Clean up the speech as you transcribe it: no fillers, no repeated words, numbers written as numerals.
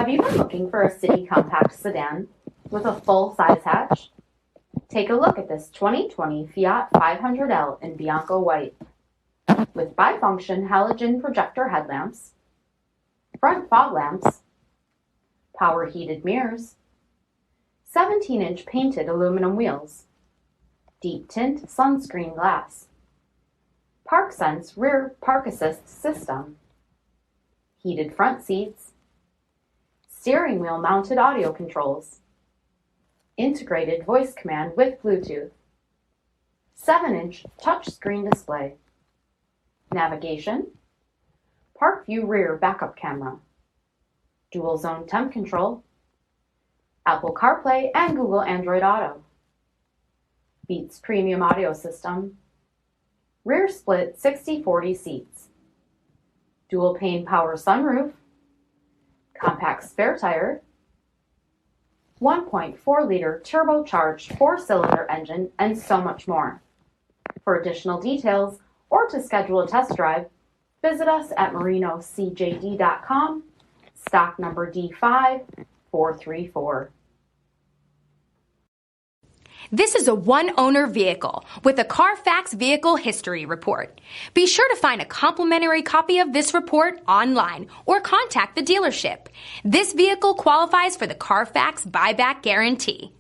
Have you been looking for a city compact sedan with a full-size hatch? Take a look at this 2020 Fiat 500L in Bianco White. With bifunction halogen projector headlamps, front fog lamps, power heated mirrors, 17-inch painted aluminum wheels, deep tint sunscreen glass, ParkSense rear park assist system, heated front seats, steering wheel mounted audio controls, integrated voice command with Bluetooth, 7-inch touchscreen display, navigation, park view rear backup camera, dual zone temp control, Apple CarPlay and Google Android Auto, Beats premium audio system, rear split 60/40 seats, dual pane power sunroof, compact spare tire, 1.4-liter turbocharged 4-cylinder engine, and so much more. For additional details or to schedule a test drive, visit us at marinocjd.com, stock number D5434. This is a one-owner vehicle with a CARFAX vehicle history report. Be sure to find a complimentary copy of this report online or contact the dealership. This vehicle qualifies for the CARFAX buyback guarantee.